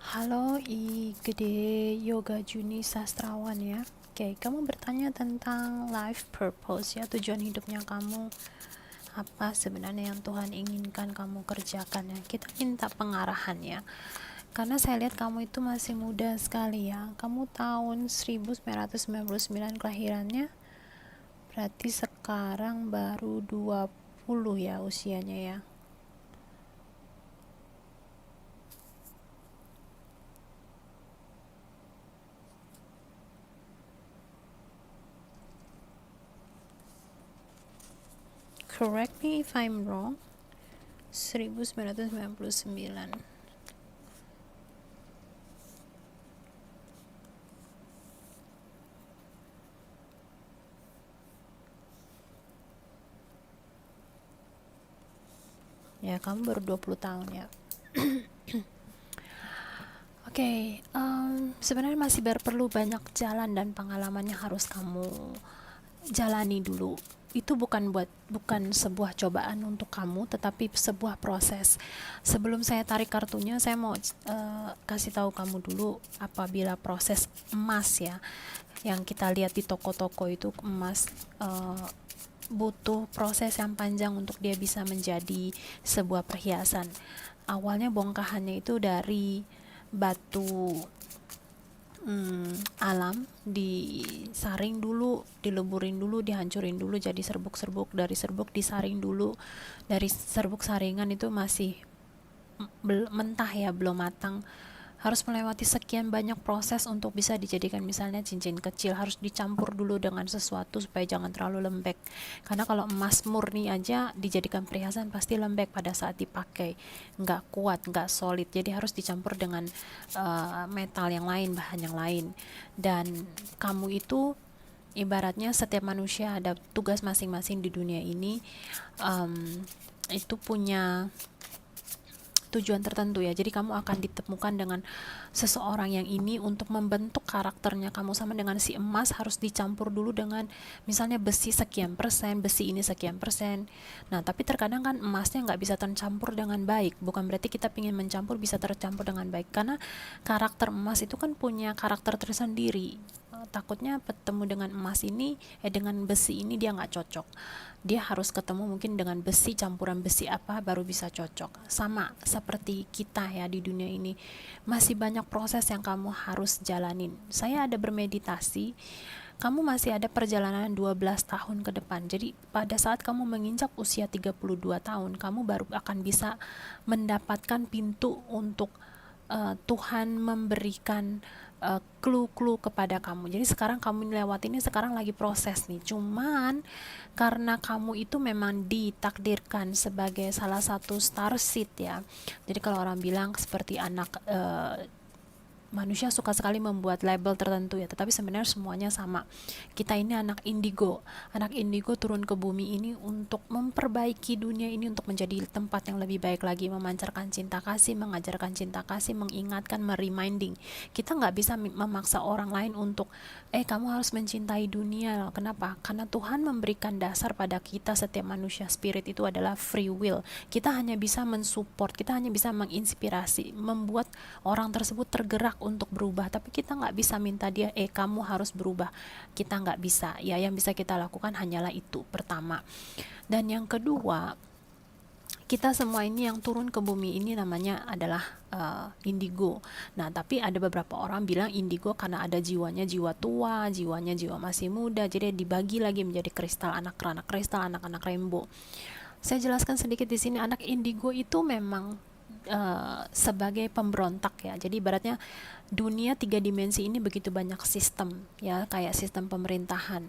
Halo, Gede Yoga Juni Sastrawan ya. Oke, kamu bertanya tentang life purpose ya, tujuan hidupnya kamu. Apa sebenarnya yang Tuhan inginkan kamu kerjakan ya. Kita minta pengarahan ya. Karena saya lihat kamu itu masih muda sekali ya. Kamu tahun 1999 kelahirannya. Berarti sekarang baru 20 ya usianya ya. Correct me if I'm wrong. 1999. Ya, kamu baru 20 tahun ya. Oke, sebenarnya masih perlu banyak jalan dan pengalaman yang harus kamu jalani dulu. Itu bukan sebuah cobaan untuk kamu, tetapi sebuah proses. Sebelum saya tarik kartunya, saya mau kasih tahu kamu dulu apabila proses emas ya, yang kita lihat di toko-toko itu emas butuh proses yang panjang untuk dia bisa menjadi sebuah perhiasan. Awalnya bongkahannya itu dari batu alam, disaring dulu, dileburin dulu, dihancurin dulu jadi serbuk-serbuk, dari serbuk disaring dulu, dari serbuk saringan itu masih mentah ya, belum matang, harus melewati sekian banyak proses untuk bisa dijadikan misalnya cincin kecil, harus dicampur dulu dengan sesuatu supaya jangan terlalu lembek, karena kalau emas murni aja dijadikan perhiasan pasti lembek pada saat dipakai, nggak kuat, nggak solid, jadi harus dicampur dengan metal yang lain, bahan yang lain. Dan kamu itu ibaratnya setiap manusia ada tugas masing-masing di dunia ini, itu punya tujuan tertentu ya. Jadi kamu akan ditemukan dengan seseorang yang ini untuk membentuk karakternya kamu, sama dengan si emas harus dicampur dulu dengan misalnya besi sekian persen, besi ini sekian persen. Nah, tapi terkadang kan emasnya nggak bisa tercampur dengan baik. Bukan berarti kita ingin mencampur bisa tercampur dengan baik, karena karakter emas itu kan punya karakter tersendiri. Takutnya bertemu dengan emas ini, dengan besi ini dia nggak cocok. Dia harus ketemu mungkin dengan besi, campuran besi apa baru bisa cocok. Sama seperti kita ya di dunia ini, masih banyak proses yang kamu harus jalanin. Saya ada bermeditasi, kamu masih ada perjalanan 12 tahun ke depan. Jadi pada saat kamu menginjak usia 32 tahun, kamu baru akan bisa mendapatkan pintu untuk Tuhan memberikan clue-clue kepada kamu. Jadi sekarang kamu lewat ini, sekarang lagi proses nih. Cuman karena kamu itu memang ditakdirkan sebagai salah satu star seed ya. Jadi kalau orang bilang seperti anak manusia suka sekali membuat label tertentu ya, tetapi sebenarnya semuanya sama. Kita ini anak indigo. Anak indigo turun ke bumi ini untuk memperbaiki dunia ini untuk menjadi tempat yang lebih baik lagi, memancarkan cinta kasih, mengajarkan cinta kasih, mengingatkan, mereminding. Kita nggak bisa memaksa orang lain untuk kamu harus mencintai dunia. Kenapa? Karena Tuhan memberikan dasar pada kita, setiap manusia spirit itu adalah free will. Kita hanya bisa mensupport, kita hanya bisa menginspirasi, membuat orang tersebut tergerak untuk berubah, tapi kita nggak bisa minta dia kamu harus berubah. Kita nggak bisa ya. Yang bisa kita lakukan hanyalah itu pertama. Dan yang kedua, kita semua ini yang turun ke bumi ini namanya adalah indigo. Nah, tapi ada beberapa orang bilang indigo karena ada jiwanya jiwa tua, jiwanya jiwa masih muda, jadi dibagi lagi menjadi kristal, anak-anak kristal, anak-anak rainbow. Saya jelaskan sedikit di sini. Anak indigo itu memang sebagai pemberontak ya. Jadi ibaratnya dunia tiga dimensi ini begitu banyak sistem ya, kayak sistem pemerintahan.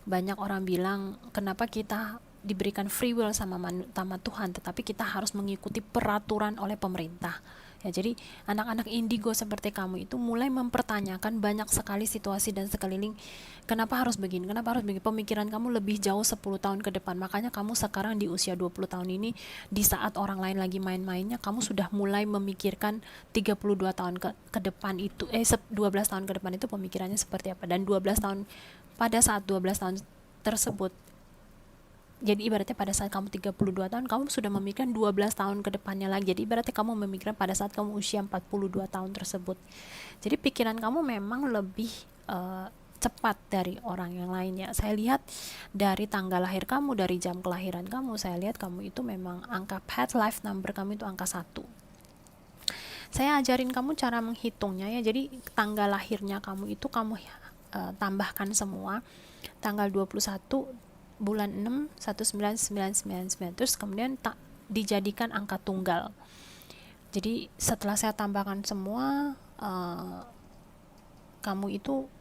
Banyak orang bilang kenapa kita diberikan free will sama Tuhan, tetapi kita harus mengikuti peraturan oleh pemerintah. Ya, jadi anak-anak indigo seperti kamu itu mulai mempertanyakan banyak sekali situasi dan sekeliling. Kenapa harus begini? Kenapa harus begini? Pemikiran kamu lebih jauh 10 tahun ke depan. Makanya kamu sekarang di usia 20 tahun ini, di saat orang lain lagi main-mainnya, kamu sudah mulai memikirkan 32 tahun ke depan itu, 12 tahun ke depan itu pemikirannya seperti apa. Dan 12 tahun, pada saat 12 tahun tersebut, Jadi ibaratnya pada saat kamu 32 tahun, kamu sudah memikirkan 12 tahun ke depannya lagi. Jadi ibaratnya kamu memikirkan pada saat kamu usia 42 tahun tersebut. Jadi pikiran kamu memang lebih cepat dari orang yang lainnya. Saya lihat dari tanggal lahir kamu, dari jam kelahiran kamu, saya lihat kamu itu memang angka pet life number kamu itu angka 1. Saya ajarin kamu cara menghitungnya ya. Jadi tanggal lahirnya kamu itu kamu tambahkan semua. Tanggal 21 bulan 6 1999, terus kemudian dijadikan angka tunggal. Jadi setelah saya tambahkan semua, kamu itu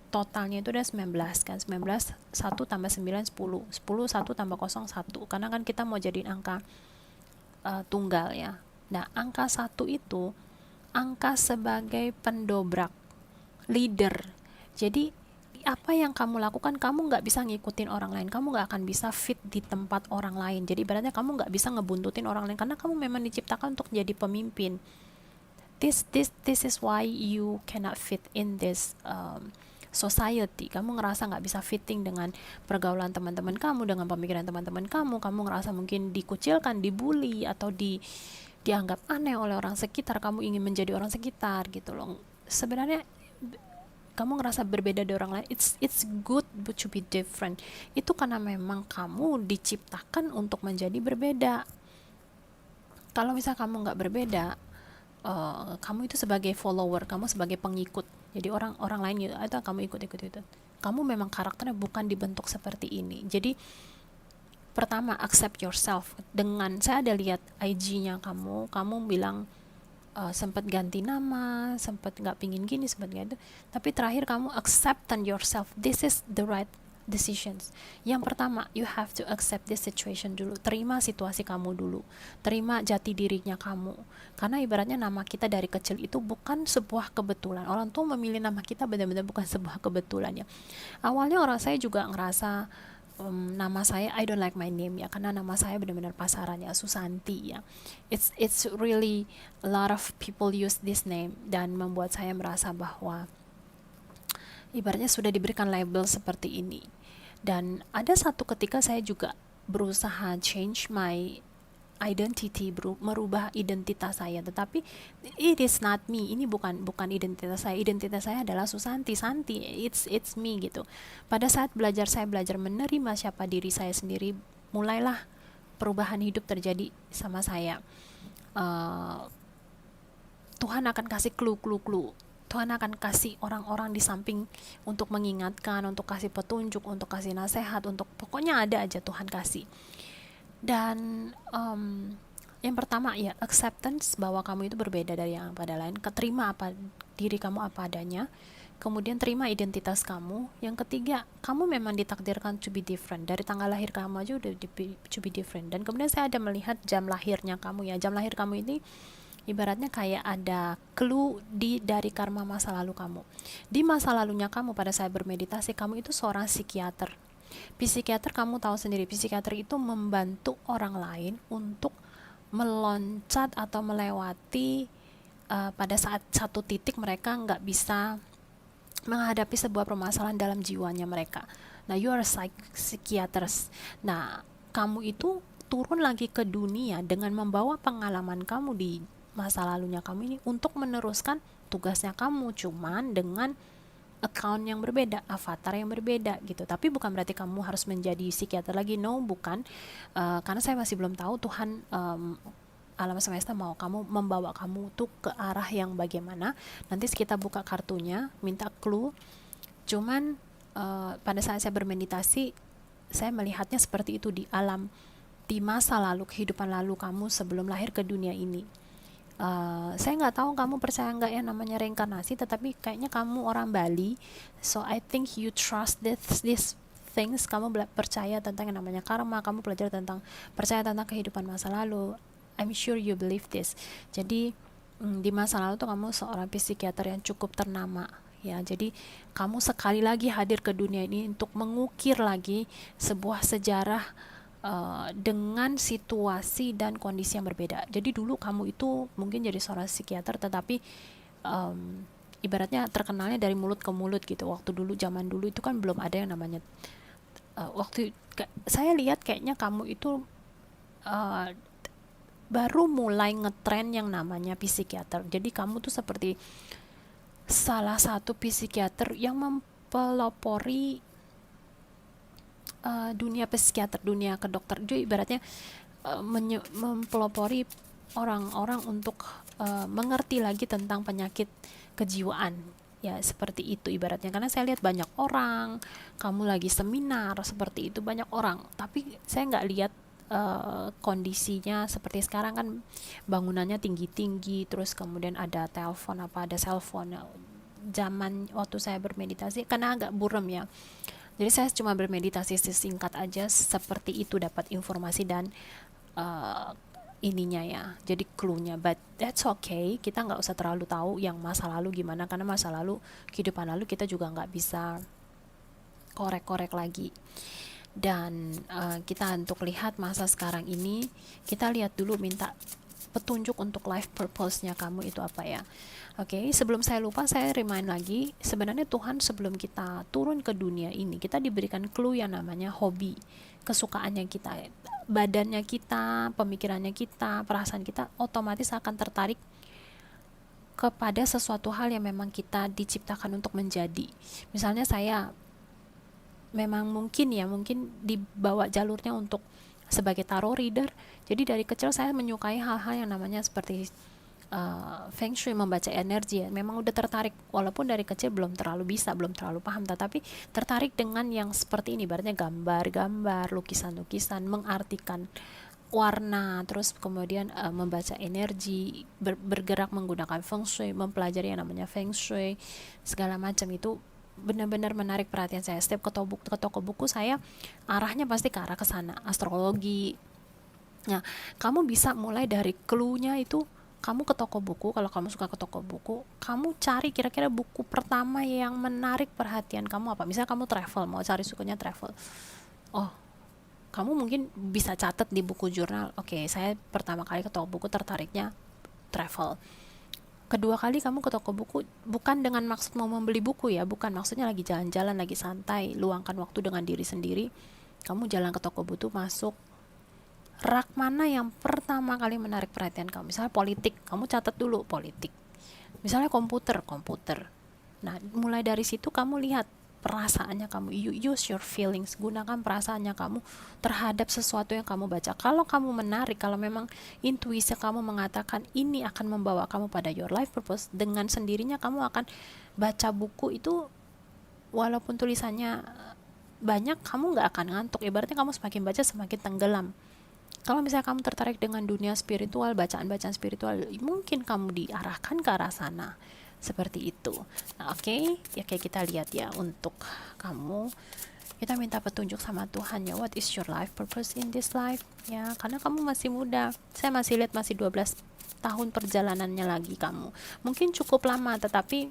totalnya itu udah 19 kan, 19 1 tambah 9 10 10 1 tambah 0 1, karena kan kita mau jadiin angka tunggal ya. Nah, angka 1 itu angka sebagai pendobrak, leader. Jadi apa yang kamu lakukan, kamu nggak bisa ngikutin orang lain, kamu nggak akan bisa fit di tempat orang lain. Jadi ibaratnya kamu nggak bisa ngebuntutin orang lain, karena kamu memang diciptakan untuk jadi pemimpin. This is why you cannot fit in this society. Kamu ngerasa nggak bisa fitting dengan pergaulan teman-teman kamu, dengan pemikiran teman-teman kamu ngerasa mungkin dikucilkan, dibully, atau dianggap aneh oleh orang sekitar. Kamu ingin menjadi orang sekitar gitu loh. Sebenarnya kamu ngerasa berbeda dari orang lain, it's good but to be different. Itu karena memang kamu diciptakan untuk menjadi berbeda. Kalau misalnya kamu nggak berbeda, kamu itu sebagai follower, kamu sebagai pengikut. Jadi orang lain gitu, itu kamu ikut itu. Kamu memang karakternya bukan dibentuk seperti ini. Jadi pertama, accept yourself. Dengan saya ada lihat IG-nya kamu bilang sempat ganti nama, sempat nggak pingin gini, sempat nggak itu, tapi terakhir kamu accept yourself. This is the right decisions. Yang pertama, you have to accept this situation dulu. Terima situasi kamu dulu, terima jati dirinya kamu. Karena ibaratnya nama kita dari kecil itu bukan sebuah kebetulan. Orang tua memilih nama kita benar-benar bukan sebuah kebetulan ya. Awalnya orang saya juga ngerasa nama saya, I don't like my name ya, karena nama saya benar-benar pasaran ya, Susanti ya. It's really a lot of people use this name, dan membuat saya merasa bahwa ibaratnya sudah diberikan label seperti ini. Dan ada satu ketika saya juga berusaha change my identity, merubah identitas saya, tetapi it is not me. Ini bukan identitas saya. Identitas saya adalah Susanti, Santi. It's me gitu. Pada saat saya belajar menerima siapa diri saya sendiri, mulailah perubahan hidup terjadi sama saya. Tuhan akan kasih clue. Tuhan akan kasih orang-orang di samping untuk mengingatkan, untuk kasih petunjuk, untuk kasih nasihat, untuk pokoknya ada aja Tuhan kasih. Dan yang pertama ya, acceptance bahwa kamu itu berbeda dari yang pada lain. Terima diri kamu apa adanya. Kemudian terima identitas kamu. Yang ketiga, kamu memang ditakdirkan to be different. Dari tanggal lahir kamu aja udah to be different. Dan kemudian saya ada melihat jam lahirnya kamu ya. Jam lahir kamu ini ibaratnya kayak ada clue dari karma masa lalu kamu. Di masa lalunya kamu, pada saat bermeditasi, kamu itu seorang psikiater. Psikiater, kamu tahu sendiri, psikiater itu membantu orang lain untuk meloncat atau melewati pada saat satu titik mereka nggak bisa menghadapi sebuah permasalahan dalam jiwanya mereka. Nah, you are psychiatrist. Nah, kamu itu turun lagi ke dunia dengan membawa pengalaman kamu di masa lalunya kamu ini untuk meneruskan tugasnya kamu, cuman dengan account yang berbeda, avatar yang berbeda gitu. Tapi bukan berarti kamu harus menjadi psikiater lagi, no, bukan. Karena saya masih belum tahu Tuhan alam semesta mau membawa kamu tuh ke arah yang bagaimana. Nanti kita buka kartunya, minta clue. Cuman pada saat saya bermeditasi, saya melihatnya seperti itu di alam, di masa lalu, kehidupan lalu kamu sebelum lahir ke dunia ini. Saya nggak tahu kamu percaya nggak ya namanya reinkarnasi, tetapi kayaknya kamu orang Bali, so I think you trust this things. Kamu percaya tentang yang namanya karma, kamu percaya tentang kehidupan masa lalu. I'm sure you believe this. Jadi di masa lalu tuh kamu seorang psikiater yang cukup ternama ya. Jadi kamu sekali lagi hadir ke dunia ini untuk mengukir lagi sebuah sejarah dengan situasi dan kondisi yang berbeda. Jadi dulu kamu itu mungkin jadi seorang psikiater, tetapi ibaratnya terkenalnya dari mulut ke mulut gitu. Waktu dulu, zaman dulu itu kan belum ada yang namanya saya lihat kayaknya kamu itu uh, baru mulai ngetren yang namanya psikiater. Jadi kamu tuh seperti salah satu psikiater yang mempelopori dunia psikiater, dunia kedokter. Jadi ibaratnya mempelopori orang-orang untuk mengerti lagi tentang penyakit kejiwaan. Ya seperti itu ibaratnya, karena saya lihat banyak orang, kamu lagi seminar seperti itu banyak orang, tapi saya nggak lihat kondisinya seperti sekarang kan, bangunannya tinggi-tinggi, terus kemudian ada telepon apa ada cellphone. Zaman waktu saya bermeditasi karena agak buram ya, jadi saya cuma bermeditasi singkat aja seperti itu, dapat informasi dan uh, ininya ya, jadi clue-nya. But that's okay, kita nggak usah terlalu tahu yang masa lalu gimana, karena masa lalu, kehidupan lalu kita juga nggak bisa korek-korek lagi. Dan kita untuk lihat masa sekarang ini, kita lihat dulu, minta petunjuk untuk life purpose-nya kamu itu apa ya. Oke, sebelum saya lupa, saya remind lagi, sebenarnya Tuhan sebelum kita turun ke dunia ini, kita diberikan clue yang namanya hobi, kesukaannya kita, badannya kita, pemikirannya kita, perasaan kita otomatis akan tertarik kepada sesuatu hal yang memang kita diciptakan untuk menjadi. Misalnya saya memang mungkin dibawa jalurnya untuk sebagai tarot reader. Jadi dari kecil saya menyukai hal-hal yang namanya seperti feng shui, membaca energi ya. Memang udah tertarik, walaupun dari kecil belum terlalu bisa, belum terlalu paham, tetapi tertarik dengan yang seperti ini, ibaratnya gambar-gambar, lukisan-lukisan, mengartikan warna, terus kemudian membaca energi, bergerak menggunakan feng shui, mempelajari yang namanya feng shui, segala macam itu benar-benar menarik perhatian saya. Setiap ke toko buku saya arahnya pasti ke arah ke sana, astrologi. Nah, kamu bisa mulai dari clue-nya itu, kamu ke toko buku, kalau kamu suka ke toko buku, kamu cari kira-kira buku pertama yang menarik perhatian kamu apa. Misalnya kamu travel, mau cari sukanya travel. Oh, kamu mungkin bisa catat di buku jurnal, oke, saya pertama kali ke toko buku tertariknya travel. Kedua kali kamu ke toko buku bukan dengan maksud mau membeli buku ya, bukan, maksudnya lagi jalan-jalan, lagi santai, luangkan waktu dengan diri sendiri. Kamu jalan ke toko buku, masuk rak mana yang pertama kali menarik perhatian kamu. Misalnya politik, kamu catat dulu politik. Misalnya komputer. Nah, mulai dari situ kamu lihat perasaannya kamu, you use your feelings, gunakan perasaannya kamu terhadap sesuatu yang kamu baca. Kalau kamu menarik, kalau memang intuisi kamu mengatakan ini akan membawa kamu pada your life purpose, dengan sendirinya kamu akan baca buku itu, walaupun tulisannya banyak, kamu nggak akan ngantuk. Ibaratnya kamu semakin baca semakin tenggelam. Kalau misalnya kamu tertarik dengan dunia spiritual, bacaan-bacaan spiritual, mungkin kamu diarahkan ke arah sana. Seperti itu. Nah, oke, ya kayak kita lihat ya, untuk kamu, kita minta petunjuk sama Tuhan ya, what is your life purpose in this life? Ya, karena kamu masih muda. Saya masih lihat masih 12 tahun perjalanannya lagi kamu. Mungkin cukup lama, tetapi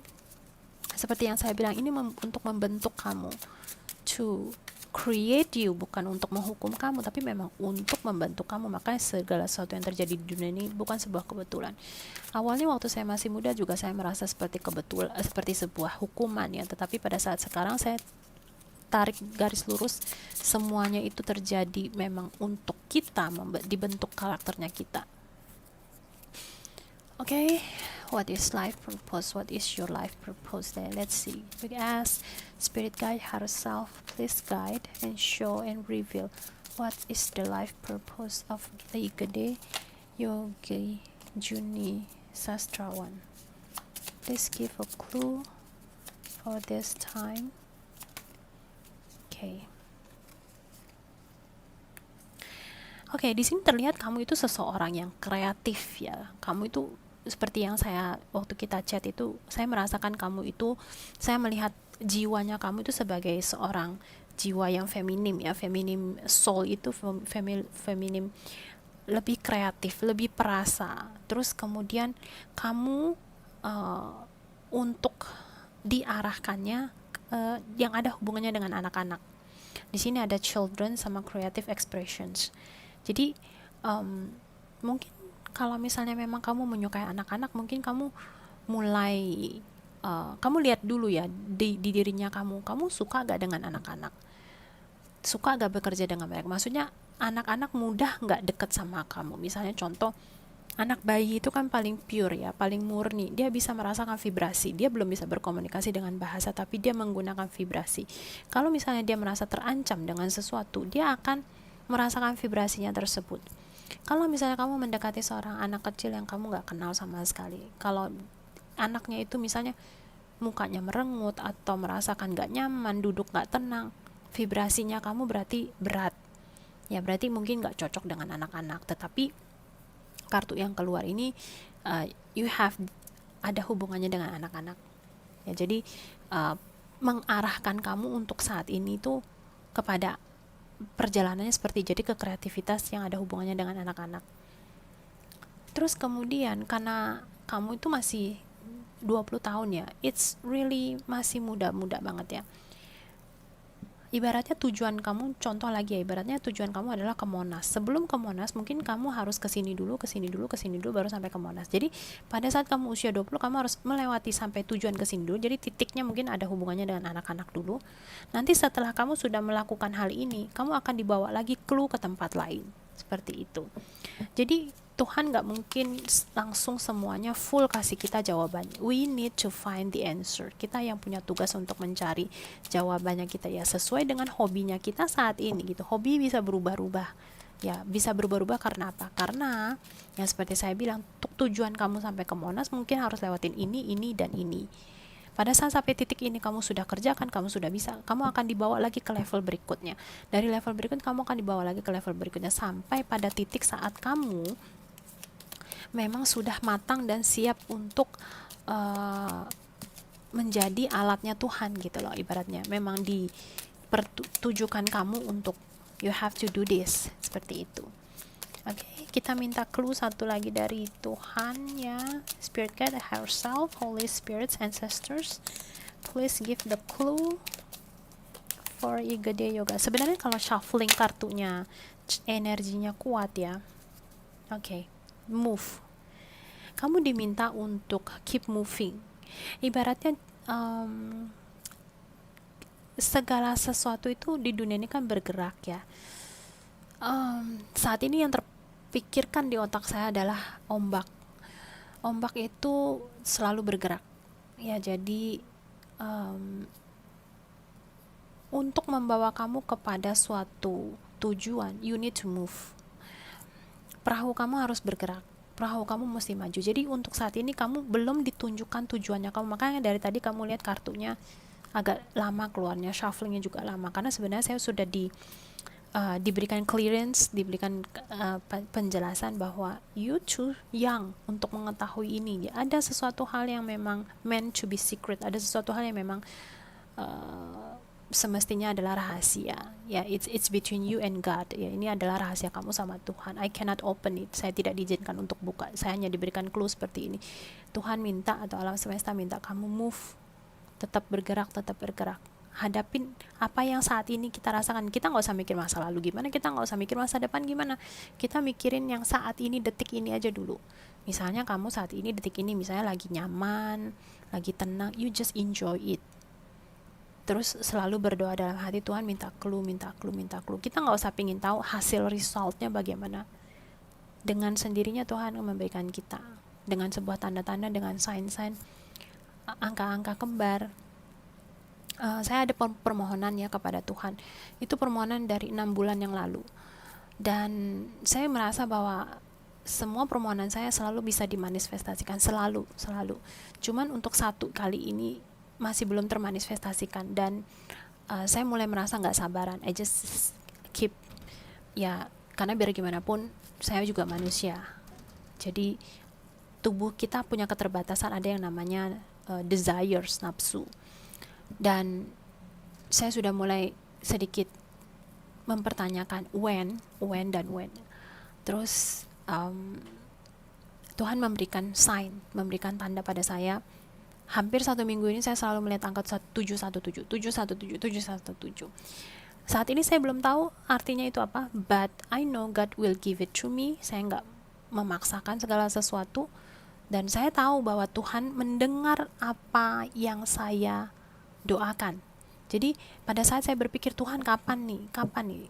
seperti yang saya bilang, ini untuk membentuk kamu, to create you, bukan untuk menghukum kamu, tapi memang untuk membentuk kamu. Makanya segala sesuatu yang terjadi di dunia ini bukan sebuah kebetulan. Awalnya waktu saya masih muda juga saya merasa seperti seperti sebuah hukuman ya, tetapi pada saat sekarang saya tarik garis lurus, semuanya itu terjadi memang untuk kita, dibentuk karakternya kita. Okay, what is life purpose? What is your life purpose there? Let's see. We ask Spirit Guide herself, please guide and show and reveal what is the life purpose of Gade Yogi Juni Sastrawan. Please give a clue for this time. Okay. Oke, di sini terlihat kamu itu seseorang yang kreatif ya. Kamu itu seperti yang saya waktu kita chat itu, saya merasakan kamu itu, saya melihat jiwanya kamu itu sebagai seorang jiwa yang feminim ya, feminim soul itu, feminim, lebih kreatif, lebih perasa. Terus kemudian kamu untuk diarahkannya yang ada hubungannya dengan anak-anak. Di sini ada children sama creative expressions. Jadi mungkin kalau misalnya memang kamu menyukai anak-anak, mungkin kamu mulai kamu lihat dulu ya di dirinya kamu suka gak dengan anak-anak. suka gak bekerja dengan baik. Maksudnya anak-anak mudah gak deket sama kamu. Misalnya contoh, anak bayi itu kan paling pure ya, paling murni. Dia bisa merasakan vibrasi. Dia belum bisa berkomunikasi dengan bahasa, tapi dia menggunakan vibrasi. Kalau misalnya dia merasa terancam dengan sesuatu, dia akan merasakan vibrasinya tersebut. Kalau misalnya kamu mendekati seorang anak kecil yang kamu gak kenal sama sekali, kalau anaknya itu misalnya mukanya merengut atau merasakan gak nyaman, duduk gak tenang, vibrasinya kamu berarti berat. Ya berarti mungkin gak cocok dengan anak-anak. Tetapi kartu yang keluar ini you have ada hubungannya dengan anak-anak. Ya jadi mengarahkan kamu untuk saat ini tuh kepada perjalanannya seperti jadi ke kreativitas yang ada hubungannya dengan anak-anak. Terus kemudian karena kamu itu masih 20 tahun ya, it's really masih muda-muda banget ya. Ibaratnya tujuan kamu, contoh lagi ya, ibaratnya tujuan kamu adalah ke Monas. Sebelum ke Monas, mungkin kamu harus ke sini dulu, baru sampai ke Monas. Jadi pada saat kamu usia 20, kamu harus melewati sampai tujuan ke sini dulu. Jadi titiknya mungkin ada hubungannya dengan anak-anak dulu. Nanti setelah kamu sudah melakukan hal ini, kamu akan dibawa lagi clue ke tempat lain. Seperti itu. Jadi Tuhan gak mungkin langsung semuanya full kasih kita jawabannya. We need to find the answer. Kita yang punya tugas untuk mencari jawabannya kita ya sesuai dengan hobinya kita saat ini gitu. Hobi bisa berubah-ubah. Ya, bisa berubah-ubah karena apa? Karena yang seperti saya bilang, tujuan kamu sampai ke Monas mungkin harus lewatin ini, dan ini. Pada saat sampai titik ini kamu sudah kerjakan, kamu sudah bisa, kamu akan dibawa lagi ke level berikutnya. Dari level berikut kamu akan dibawa lagi ke level berikutnya sampai pada titik saat kamu memang sudah matang dan siap untuk menjadi alatnya Tuhan gitu loh, ibaratnya memang dipertujukan kamu untuk you have to do this, seperti itu. Oke, kita minta clue satu lagi dari Tuhan ya, Spirit Guide, Higher Self, Holy Spirits, Ancestors, please give the clue for Igede Yoga. Sebenarnya kalau shuffling kartunya energinya kuat ya. Oke, move. Kamu diminta untuk keep moving. Ibaratnya segala sesuatu itu di dunia ini kan bergerak ya. Saat ini yang terpikirkan di otak saya adalah ombak. Ombak itu selalu bergerak. Ya jadi untuk membawa kamu kepada suatu tujuan, you need to move. Perahu kamu harus bergerak, perahu kamu mesti maju. Jadi untuk saat ini kamu belum ditunjukkan tujuannya kamu, makanya dari tadi kamu lihat kartunya agak lama keluarnya, shufflingnya juga lama, karena sebenarnya saya sudah diberikan clearance, diberikan penjelasan bahwa you too young untuk mengetahui ini. Ada sesuatu hal yang memang meant to be secret, ada sesuatu hal yang memang semestinya adalah rahasia ya, it's between you and God ya, ini adalah rahasia kamu sama Tuhan. I cannot open it, saya tidak diizinkan untuk buka, saya hanya diberikan clue seperti ini. Tuhan minta atau alam semesta minta kamu move, tetap bergerak, hadapin apa yang saat ini kita rasakan. Kita nggak usah mikir masa lalu gimana, kita nggak usah mikir masa depan gimana, kita mikirin yang saat ini, detik ini aja dulu. Misalnya kamu saat ini, detik ini misalnya lagi nyaman, lagi tenang, you just enjoy it. Terus selalu berdoa dalam hati, Tuhan minta clue. Kita nggak usah pingin tahu hasil resultnya bagaimana. Dengan sendirinya Tuhan memberikan kita dengan sebuah tanda-tanda, dengan sign-sign, angka-angka kembar. Saya ada permohonan ya kepada Tuhan. Itu permohonan dari 6 bulan yang lalu. Dan saya merasa bahwa semua permohonan saya selalu bisa dimanifestasikan, selalu. Cuman untuk satu kali ini masih belum termanifestasikan, dan saya mulai merasa nggak sabaran. I just keep ya, karena biar gimana pun saya juga manusia. Jadi tubuh kita punya keterbatasan, ada yang namanya desires, nafsu. Dan saya sudah mulai sedikit mempertanyakan when. Terus Tuhan memberikan sign, memberikan tanda pada saya. Hampir 1 minggu ini saya selalu melihat angka 717. Saat ini saya belum tahu artinya itu apa, but I know God will give it to me. Saya nggak memaksakan segala sesuatu, dan saya tahu bahwa Tuhan mendengar apa yang saya doakan. Jadi pada saat saya berpikir, Tuhan kapan nih,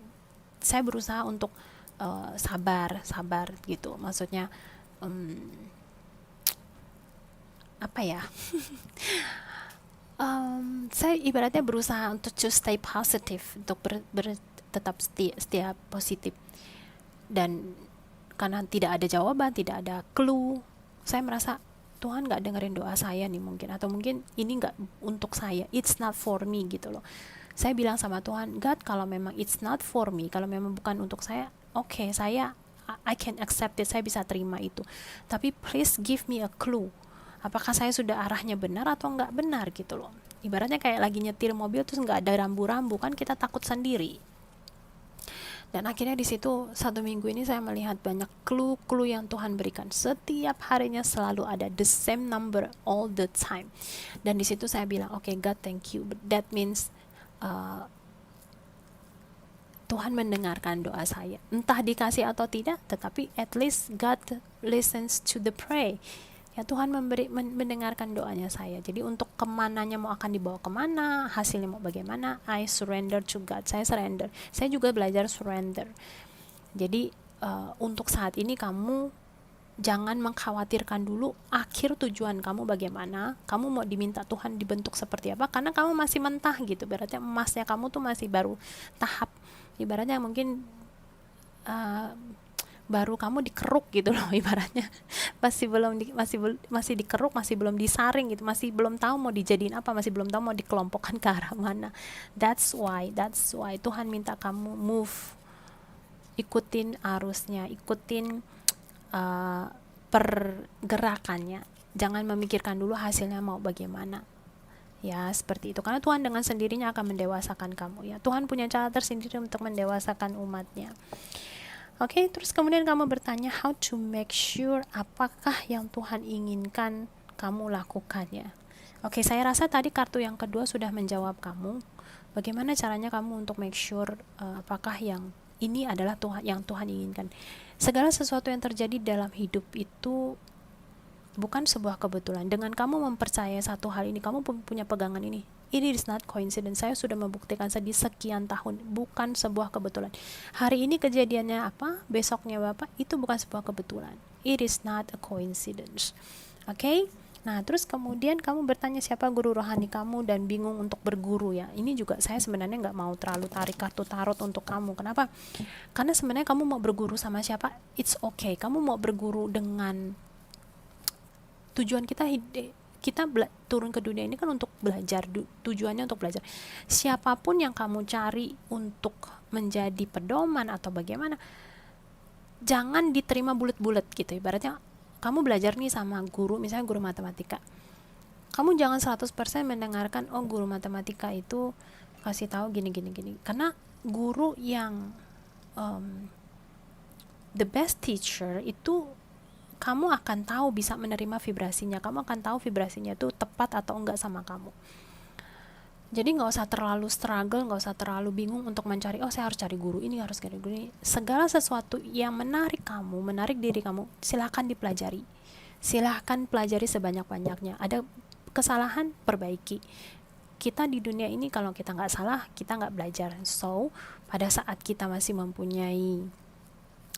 saya berusaha untuk sabar gitu. Maksudnya apa ya? Saya ibaratnya berusaha untuk to stay positif, untuk tetap setia positif. Dan karena tidak ada jawaban, tidak ada clue, saya merasa Tuhan nggak dengerin doa saya nih mungkin, atau mungkin ini nggak untuk saya, it's not for me gitu loh. Saya bilang sama Tuhan, God, kalau memang it's not for me, kalau memang bukan untuk saya, oke, saya I can accept it, saya bisa terima itu. Tapi please give me a clue. Apakah saya sudah arahnya benar atau nggak benar gitu loh. Ibaratnya kayak lagi nyetir mobil terus nggak ada rambu-rambu, kan kita takut sendiri. Dan akhirnya di situ 1 minggu ini saya melihat banyak clue-clue yang Tuhan berikan. Setiap harinya selalu ada the same number all the time. Dan di situ saya bilang, okay, God, thank you. But that means Tuhan mendengarkan doa saya. Entah dikasih atau tidak, tetapi at least God listens to the pray. Ya, Tuhan mendengarkan doanya saya. Jadi untuk kemananya mau akan dibawa kemana, hasilnya mau bagaimana, I surrender to God. Saya surrender. Saya juga belajar surrender. Jadi untuk saat ini kamu jangan mengkhawatirkan dulu akhir tujuan kamu bagaimana, kamu mau diminta Tuhan dibentuk seperti apa, karena kamu masih mentah gitu. Berarti emasnya kamu tuh masih baru tahap, ibaratnya mungkin baru kamu dikeruk gitu loh, ibaratnya masih dikeruk, masih belum disaring gitu, masih belum tahu mau dijadiin apa, masih belum tahu mau dikelompokkan ke arah mana. That's why Tuhan minta kamu move, ikutin arusnya, ikutin pergerakannya, jangan memikirkan dulu hasilnya mau bagaimana. Ya, seperti itu. Karena Tuhan dengan sendirinya akan mendewasakan kamu. Ya, Tuhan punya cara tersendiri untuk mendewasakan umatnya. Oke, terus kemudian kamu bertanya how to make sure apakah yang Tuhan inginkan kamu lakukan ya. Oke, saya rasa tadi kartu yang kedua sudah menjawab kamu. Bagaimana caranya kamu untuk make sure apakah yang ini adalah yang Tuhan inginkan. Segala sesuatu yang terjadi dalam hidup itu bukan sebuah kebetulan. Dengan kamu mempercayai satu hal ini, kamu punya pegangan ini, it is not coincidence. Saya sudah membuktikan di sekian tahun, bukan sebuah kebetulan. Hari ini kejadiannya apa, besoknya apa, itu bukan sebuah kebetulan. It is not a coincidence. Oke? Nah, terus kemudian kamu bertanya siapa guru rohani kamu dan bingung untuk berguru ya. Ini juga saya sebenarnya nggak mau terlalu tarik kartu tarot untuk kamu. Kenapa? Karena sebenarnya kamu mau berguru sama siapa, it's okay. Kamu mau berguru dengan tujuan kita turun ke dunia ini kan untuk belajar, tujuannya untuk belajar. Siapapun yang kamu cari untuk menjadi pedoman atau bagaimana, jangan diterima bulet-bulet gitu. Ibaratnya kamu belajar nih sama guru, misalnya guru matematika, kamu jangan 100% mendengarkan oh guru matematika itu kasih tahu gini. Karena guru yang the best teacher itu kamu akan tahu, bisa menerima vibrasinya, kamu akan tahu vibrasinya itu tepat atau enggak sama kamu. Jadi nggak usah terlalu struggle, nggak usah terlalu bingung untuk mencari, oh saya harus cari guru ini, harus cari guru ini. Segala sesuatu yang menarik kamu, menarik diri kamu, silahkan dipelajari. Silahkan pelajari sebanyak-banyaknya. Ada kesalahan, perbaiki. Kita di dunia ini kalau kita nggak salah, kita nggak belajar. So, pada saat kita masih mempunyai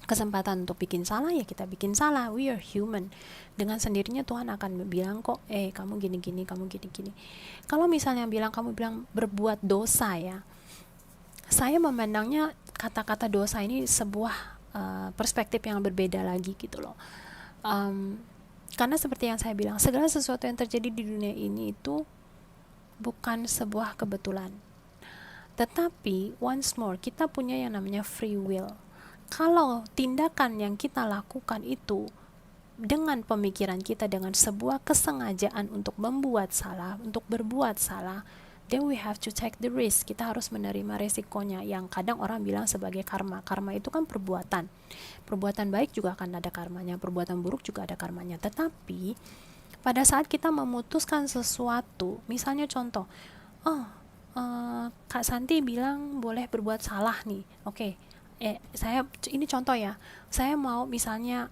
kesempatan untuk bikin salah, ya kita bikin salah. We are human. Dengan sendirinya Tuhan akan bilang kok, kamu gini-gini, kamu gini-gini. Kalau misalnya kamu bilang berbuat dosa ya, saya memandangnya kata-kata dosa ini sebuah perspektif yang berbeda lagi gitu loh. Karena seperti yang saya bilang, segala sesuatu yang terjadi di dunia ini itu bukan sebuah kebetulan. Tetapi once more, kita punya yang namanya free will. Kalau tindakan yang kita lakukan itu dengan pemikiran kita, dengan sebuah kesengajaan untuk membuat salah, untuk berbuat salah, then we have to take the risk. Kita harus menerima resikonya, yang kadang orang bilang sebagai karma. Karma itu kan perbuatan. Perbuatan baik juga akan ada karmanya, perbuatan buruk juga ada karmanya. Tetapi pada saat kita memutuskan sesuatu, misalnya contoh, Kak Santi bilang boleh berbuat salah nih, oke. Ini contoh ya, saya mau misalnya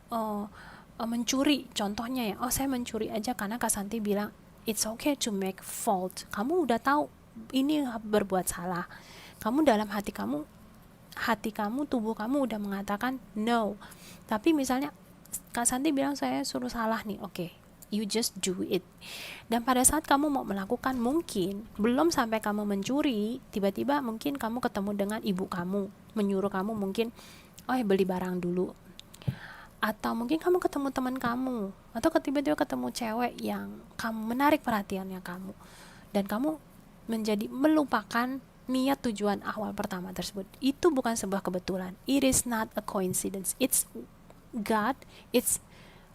mencuri, contohnya ya, saya mencuri aja karena Kak Santi bilang it's okay to make fault. Kamu udah tahu ini berbuat salah. Kamu dalam hati kamu, tubuh kamu udah mengatakan no. Tapi misalnya Kak Santi bilang saya suruh salah nih, oke, you just do it. Dan pada saat kamu mau melakukan, mungkin belum sampai kamu mencuri, tiba-tiba mungkin kamu ketemu dengan ibu kamu, menyuruh kamu mungkin, oh beli barang dulu. Atau mungkin kamu ketemu teman kamu, atau tiba-tiba ketemu cewek yang kamu menarik perhatiannya kamu, dan kamu menjadi melupakan niat tujuan awal pertama tersebut. Itu bukan sebuah kebetulan. It is not a coincidence. It's God, it's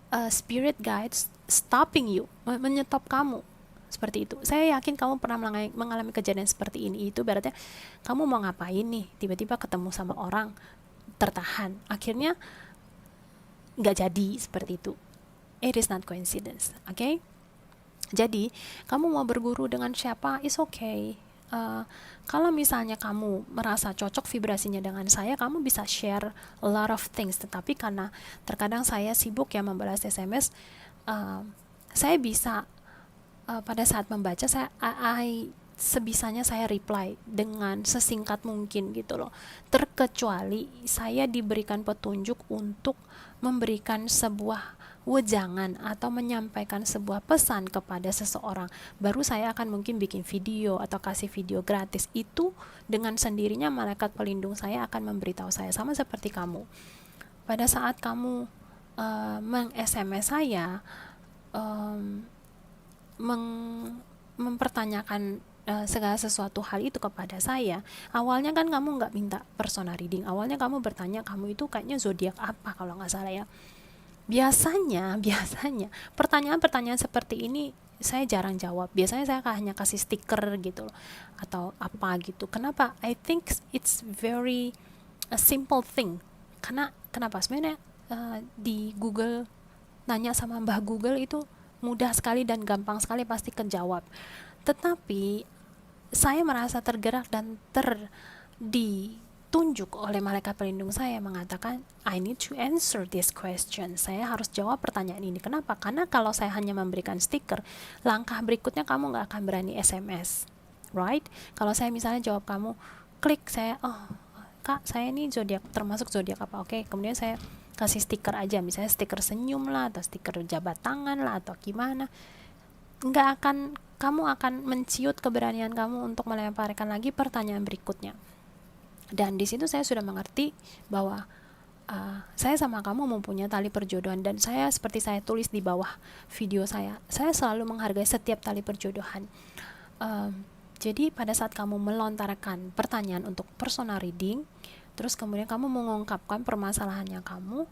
a spirit guides stopping you, menyetop kamu. Seperti itu. Saya yakin kamu pernah mengalami kejadian seperti ini. Itu berarti kamu mau ngapain nih, tiba-tiba ketemu sama orang, tertahan, akhirnya nggak jadi, seperti itu. It is not coincidence, okay? Jadi kamu mau berguru dengan siapa, is okay. Kalau misalnya kamu merasa cocok vibrasinya dengan saya, kamu bisa share a lot of things. Tetapi karena terkadang saya sibuk ya membalas SMS, saya bisa pada saat membaca sebisanya saya reply dengan sesingkat mungkin gitu loh. Terkecuali saya diberikan petunjuk untuk memberikan sebuah wejangan atau menyampaikan sebuah pesan kepada seseorang, baru saya akan mungkin bikin video atau kasih video gratis. Itu dengan sendirinya malaikat pelindung saya akan memberitahu saya, sama seperti kamu. Pada saat kamu meng-SMS saya, mempertanyakan segala sesuatu hal itu kepada saya, awalnya kan kamu nggak minta personal reading, awalnya kamu bertanya kamu itu kayaknya zodiak apa kalau nggak salah ya. Biasanya pertanyaan-pertanyaan seperti ini saya jarang jawab. Biasanya saya hanya kasih stiker gitu loh, atau apa gitu. Kenapa? I think it's very a simple thing. Kenapa? Sebenarnya di Google, nanya sama Mbah Google itu mudah sekali dan gampang sekali pasti kejawab. Tetapi saya merasa tergerak dan ditunjuk oleh malaikat pelindung saya, mengatakan I need to answer this question. Saya harus jawab pertanyaan ini. Kenapa? Karena kalau saya hanya memberikan stiker, langkah berikutnya kamu nggak akan berani SMS, right? Kalau saya misalnya jawab kamu, klik saya, oh Kak, saya ini zodiak, termasuk zodiak apa? Oke, kemudian saya kasih stiker aja, misalnya stiker senyum lah, atau stiker jabat tangan lah, atau gimana, kamu akan menciut keberanian kamu untuk melemparkan lagi pertanyaan berikutnya. Dan di situ saya sudah mengerti bahwa saya sama kamu mempunyai tali perjodohan, dan saya seperti saya tulis di bawah video saya selalu menghargai setiap tali perjodohan. Jadi pada saat kamu melontarkan pertanyaan untuk personal reading, terus kemudian kamu mengungkapkan permasalahannya kamu,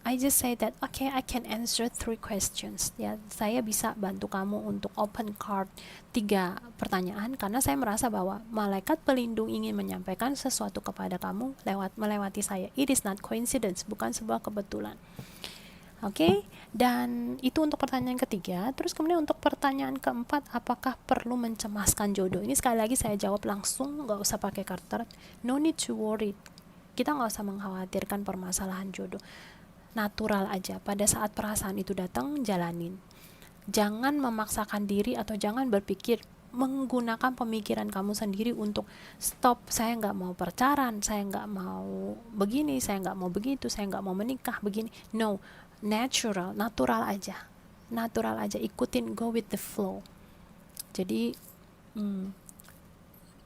I just say that okay, I can answer 3 questions. Ya, saya bisa bantu kamu untuk open card 3 pertanyaan, karena saya merasa bahwa malaikat pelindung ingin menyampaikan sesuatu kepada kamu melewati saya. It is not coincidence, bukan sebuah kebetulan. Oke, dan itu untuk pertanyaan ketiga. Terus kemudian untuk pertanyaan keempat, apakah perlu mencemaskan jodoh? Ini sekali lagi saya jawab langsung, nggak usah pakai kartu. No need to worry. Kita nggak usah mengkhawatirkan permasalahan jodoh. Natural aja, pada saat perasaan itu datang, jalanin. Jangan memaksakan diri atau jangan berpikir menggunakan pemikiran kamu sendiri untuk stop, saya nggak mau pacaran, saya nggak mau begini, saya nggak mau begitu, saya nggak mau menikah begini. No, natural aja, ikutin, go with the flow. Jadi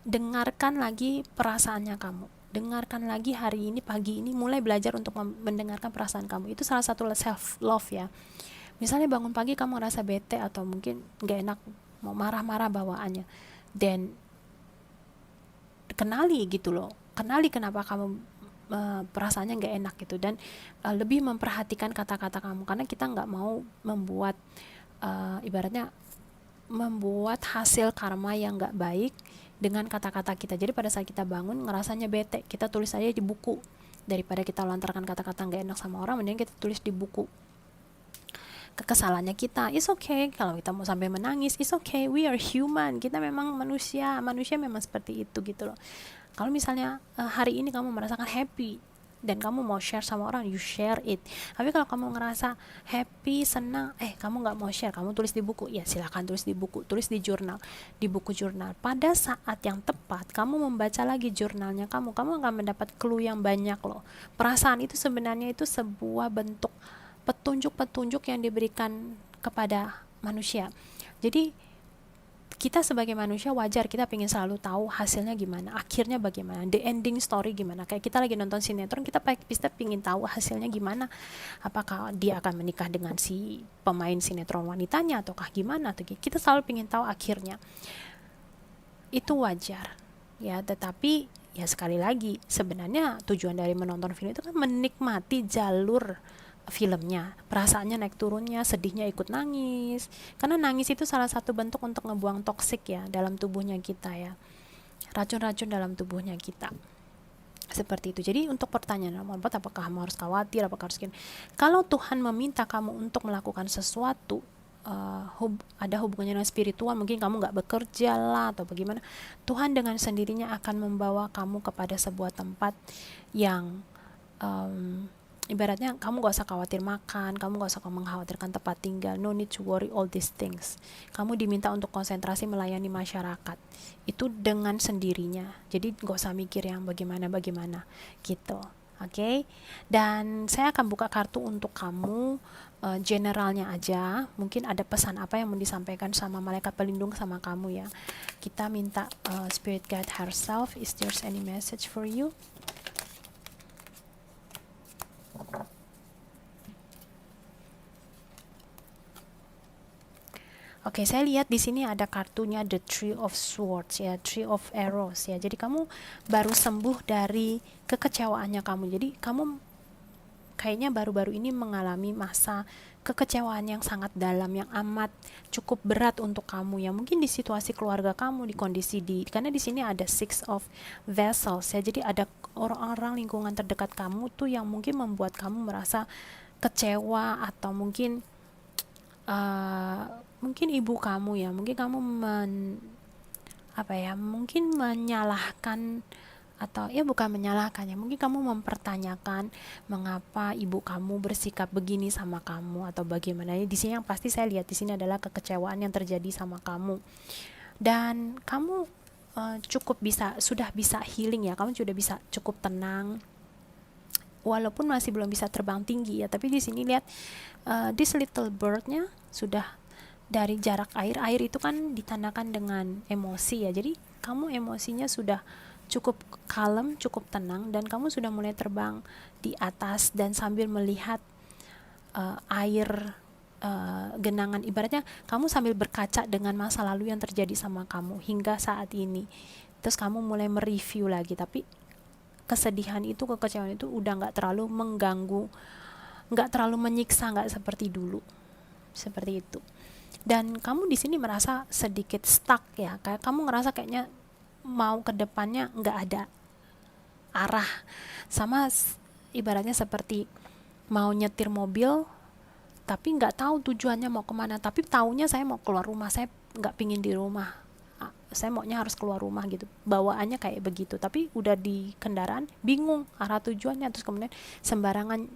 dengarkan lagi perasaannya kamu, dengarkan lagi hari ini, pagi ini, mulai belajar untuk mendengarkan perasaan kamu. Itu salah satu self love ya. Misalnya bangun pagi kamu ngerasa bete atau mungkin gak enak, mau marah-marah bawaannya, dan kenali gitu loh, kenali kenapa kamu perasaannya gak enak gitu, dan lebih memperhatikan kata-kata kamu, karena kita gak mau membuat ibaratnya membuat hasil karma yang gak baik dengan kata-kata kita. Jadi pada saat kita bangun ngerasanya bete, kita tulis aja di buku, daripada kita lontarkan kata-kata gak enak sama orang, mending kita tulis di buku kekesalannya kita. It's okay kalau kita mau sampai menangis, it's okay, we are human, kita memang manusia memang seperti itu gitu loh. Kalau misalnya hari ini kamu merasakan happy, dan kamu mau share sama orang, you share it. Tapi kalau kamu ngerasa happy, senang, kamu nggak mau share, kamu tulis di buku, ya silakan tulis di buku, tulis di jurnal, di buku jurnal. Pada saat yang tepat kamu membaca lagi jurnalnya kamu akan mendapat clue yang banyak loh. Perasaan itu sebenarnya itu sebuah bentuk petunjuk-petunjuk yang diberikan kepada manusia. Jadi kita sebagai manusia wajar kita pengen selalu tahu hasilnya gimana, akhirnya bagaimana, the ending story gimana. Kayak kita lagi nonton sinetron, kita pengen tahu hasilnya gimana, apakah dia akan menikah dengan si pemain sinetron wanitanya ataukah gimana, atau kita selalu pengen tahu akhirnya. Itu wajar ya, tetapi ya sekali lagi sebenarnya tujuan dari menonton film itu kan menikmati jalur filmnya, perasaannya naik turunnya, sedihnya ikut nangis, karena nangis itu salah satu bentuk untuk ngebuang toksik ya dalam tubuhnya kita ya, racun-racun dalam tubuhnya kita, seperti itu. Jadi untuk pertanyaan apakah kamu harus khawatir, apakah harus gini, kalau Tuhan meminta kamu untuk melakukan sesuatu, ada hubungannya dengan spiritual, mungkin kamu nggak bekerja lah atau bagaimana, Tuhan dengan sendirinya akan membawa kamu kepada sebuah tempat yang ibaratnya kamu gak usah khawatir makan, kamu gak usah mengkhawatirkan tempat tinggal, no need to worry all these things. Kamu diminta untuk konsentrasi melayani masyarakat, itu dengan sendirinya. Jadi gak usah mikir yang bagaimana gitu. Oke? Dan saya akan buka kartu untuk kamu, generalnya aja. Mungkin ada pesan apa yang mau disampaikan sama malaikat pelindung sama kamu ya. Kita minta spirit guide herself, is there any message for you? Oke, saya lihat di sini ada kartunya The Three of Swords ya, Three of Arrows ya. Jadi kamu baru sembuh dari kekecewaannya kamu. Jadi kamu kayaknya baru-baru ini mengalami masa kekecewaan yang sangat dalam, yang amat cukup berat untuk kamu ya. Mungkin di situasi keluarga kamu, di kondisi karena di sini ada Six of Vessels ya. Jadi ada orang-orang lingkungan terdekat kamu tuh yang mungkin membuat kamu merasa kecewa, atau mungkin mungkin ibu kamu ya, mungkin kamu mungkin menyalahkan, atau ya bukan menyalahkan ya, mungkin kamu mempertanyakan mengapa ibu kamu bersikap begini sama kamu atau bagaimana. Di sini yang pasti saya lihat di sini adalah kekecewaan yang terjadi sama kamu, dan kamu sudah bisa healing ya, kamu sudah bisa cukup tenang walaupun masih belum bisa terbang tinggi ya. Tapi di sini lihat this little birdnya sudah dari jarak air itu kan ditandakan dengan emosi ya. Jadi kamu emosinya sudah cukup kalem, cukup tenang, dan kamu sudah mulai terbang di atas dan sambil melihat air genangan. Ibaratnya kamu sambil berkaca dengan masa lalu yang terjadi sama kamu hingga saat ini. Terus kamu mulai mereview lagi, tapi kesedihan itu, kekecewaan itu udah nggak terlalu mengganggu, nggak terlalu menyiksa, nggak seperti dulu, seperti itu. Dan kamu di sini merasa sedikit stuck ya, kayak kamu ngerasa kayaknya mau ke depannya nggak ada arah, sama ibaratnya seperti mau nyetir mobil tapi nggak tahu tujuannya mau kemana, tapi taunya saya mau keluar rumah, saya nggak pingin di rumah, saya maunya harus keluar rumah gitu, bawaannya kayak begitu, tapi udah di kendaraan bingung arah tujuannya, terus kemudian sembarangan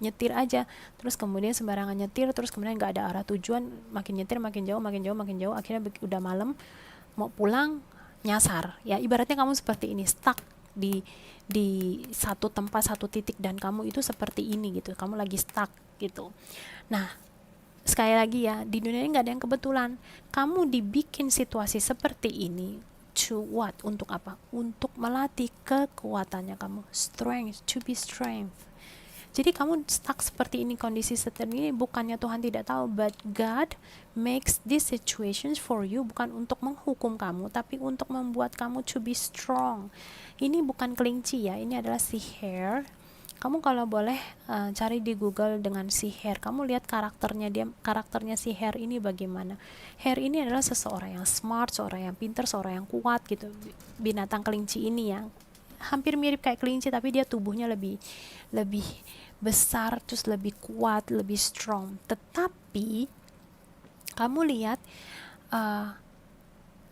nyetir aja, terus kemudian sembarangan nyetir, terus kemudian nggak ada arah tujuan, makin nyetir makin jauh, akhirnya udah malam mau pulang nyasar ya. Ibaratnya kamu seperti ini, stuck di satu tempat, satu titik, dan kamu itu seperti ini gitu, kamu lagi stuck gitu. Nah, sekali lagi ya, di dunia ini nggak ada yang kebetulan. Kamu dibikin situasi seperti ini to what? Untuk apa? Untuk melatih kekuatannya kamu, strength, to be strength. Jadi kamu stuck seperti ini, kondisi seperti ini, bukannya Tuhan tidak tahu, but God makes these situations for you, bukan untuk menghukum kamu, tapi untuk membuat kamu to be strong. Ini bukan kelinci ya, ini adalah sihir. Kamu kalau boleh cari di Google dengan sihir, kamu lihat karakternya sihir ini bagaimana. Her ini adalah seseorang yang smart, seorang yang pintar, seorang yang kuat gitu. Binatang kelinci ini ya, hampir mirip kayak kelinci, tapi dia tubuhnya lebih besar, terus lebih kuat, lebih strong. Tetapi kamu lihat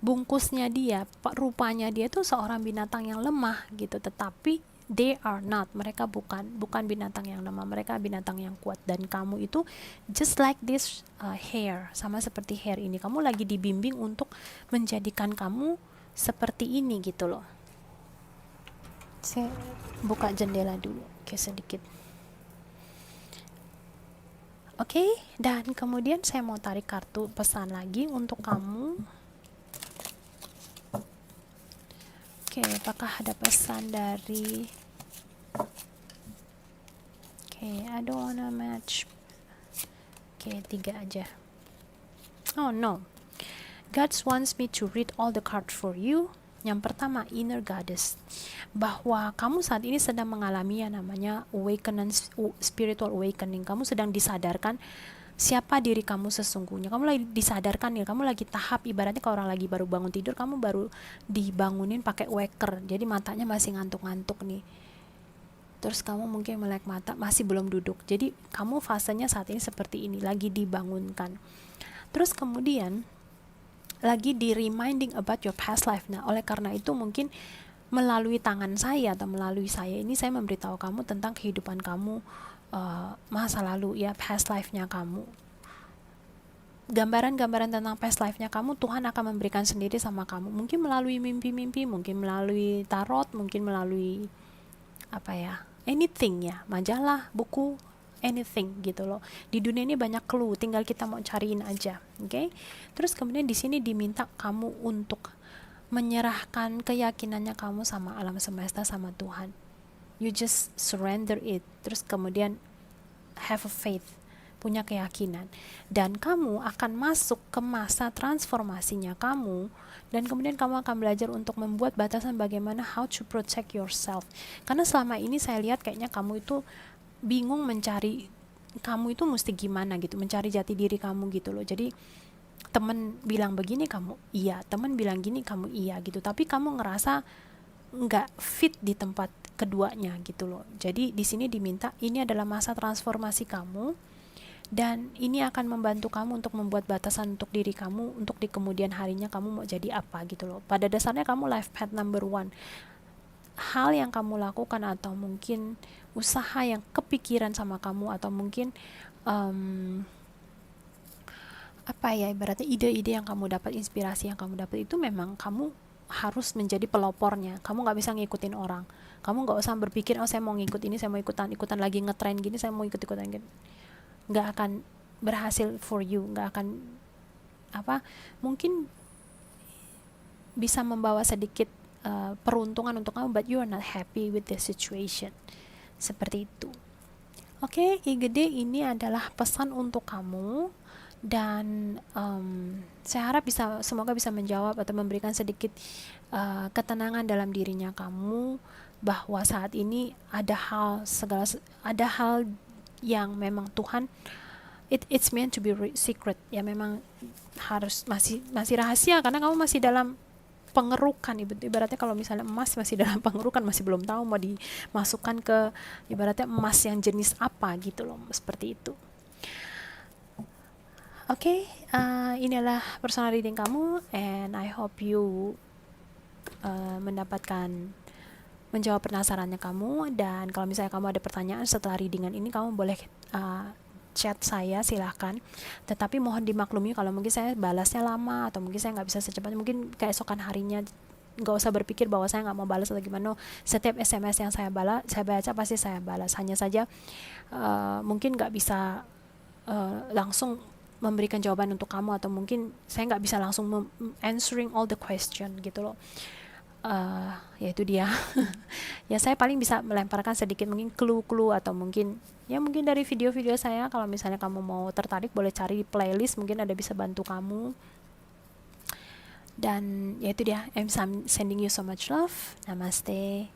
bungkusnya dia, rupanya dia tuh seorang binatang yang lemah gitu, tetapi They are not, mereka bukan binatang yang lemah, mereka binatang yang kuat. Dan kamu itu just like this hair, sama seperti hair ini, kamu lagi dibimbing untuk menjadikan kamu seperti ini gitu loh. Saya buka jendela dulu, oke, sedikit. Oke, dan kemudian saya mau tarik kartu pesan lagi untuk kamu. Oke, apakah ada pesan dari I don't wanna match. Oke, 3 aja. Oh no, God wants me to read all the cards for you. Yang pertama, inner goddess, bahwa kamu saat ini sedang mengalami yang namanya spiritual awakening. Kamu sedang disadarkan siapa diri kamu sesungguhnya. Kamu lagi disadarkan ya, kamu lagi tahap, ibaratnya kalau orang lagi baru bangun tidur, kamu baru dibangunin pakai waker, jadi matanya masih ngantuk-ngantuk nih. Terus kamu mungkin melek mata, masih belum duduk. Jadi kamu fasenya saat ini seperti ini, lagi dibangunkan. Terus kemudian lagi di reminding about your past life. Nah, oleh karena itu mungkin melalui tangan saya atau melalui saya ini, saya memberitahu kamu tentang kehidupan kamu masa lalu ya, past life-nya kamu. Gambaran-gambaran tentang past life-nya kamu Tuhan akan memberikan sendiri sama kamu. Mungkin melalui mimpi-mimpi, mungkin melalui tarot, mungkin melalui anything ya, majalah, buku, anything gitu loh. Di dunia ini banyak clue, tinggal kita mau cariin aja, oke? Terus kemudian di sini diminta kamu untuk menyerahkan keyakinannya kamu sama alam semesta, sama Tuhan. You just surrender it. Terus kemudian have a faith, punya keyakinan, dan kamu akan masuk ke masa transformasinya kamu. Dan kemudian kamu akan belajar untuk membuat batasan bagaimana how to protect yourself. Karena selama ini saya lihat kayaknya kamu itu bingung mencari kamu itu mesti gimana gitu, mencari jati diri kamu gitu loh. Jadi teman bilang begini kamu iya, teman bilang gini kamu iya gitu, tapi kamu ngerasa nggak fit di tempat keduanya gitu loh. Jadi di sini diminta, ini adalah masa transformasi kamu, dan ini akan membantu kamu untuk membuat batasan untuk diri kamu, untuk di kemudian harinya kamu mau jadi apa gitu loh. Pada dasarnya kamu life path number 1. Hal yang kamu lakukan atau mungkin usaha yang kepikiran sama kamu, atau mungkin ibaratnya ide-ide yang kamu dapat, inspirasi yang kamu dapat, itu memang kamu harus menjadi pelopornya. Kamu nggak bisa ngikutin orang. Kamu nggak usah berpikir, oh saya mau ngikut ini, saya mau ikutan lagi ngetrend gini, saya mau ikut-ikutan gini. Nggak akan berhasil for you, nggak akan mungkin bisa membawa sedikit peruntungan untuk kamu, but you are not happy with the situation. Seperti itu. Oke, IGD ini adalah pesan untuk kamu, dan saya harap semoga bisa menjawab atau memberikan sedikit ketenangan dalam dirinya kamu, bahwa saat ini ada hal yang memang Tuhan, it's meant to be secret ya, memang harus masih rahasia, karena kamu masih dalam pengerukan. Ibaratnya kalau misalnya emas masih dalam pengerukan, masih belum tahu mau dimasukkan ke ibaratnya emas yang jenis apa gitu loh, seperti itu. Oke, inilah personal reading kamu, and I hope you menjawab penasarannya kamu. Dan kalau misalnya kamu ada pertanyaan setelah readingan ini, kamu boleh chat saya, silahkan. Tetapi mohon dimaklumi kalau mungkin saya balasnya lama, atau mungkin saya nggak bisa secepatnya, mungkin keesokan harinya. Nggak usah berpikir bahwa saya nggak mau balas atau gimana. Setiap SMS yang saya baca pasti saya balas. Hanya saja mungkin nggak bisa langsung memberikan jawaban untuk kamu, atau mungkin saya nggak bisa langsung answering all the question gitu loh. Ya itu dia. Ya saya paling bisa melemparkan sedikit mungkin clue-clue, atau mungkin dari video-video saya. Kalau misalnya kamu mau tertarik, boleh cari di playlist, mungkin ada bisa bantu kamu. Dan ya itu dia. I'm sending you so much love. Namaste.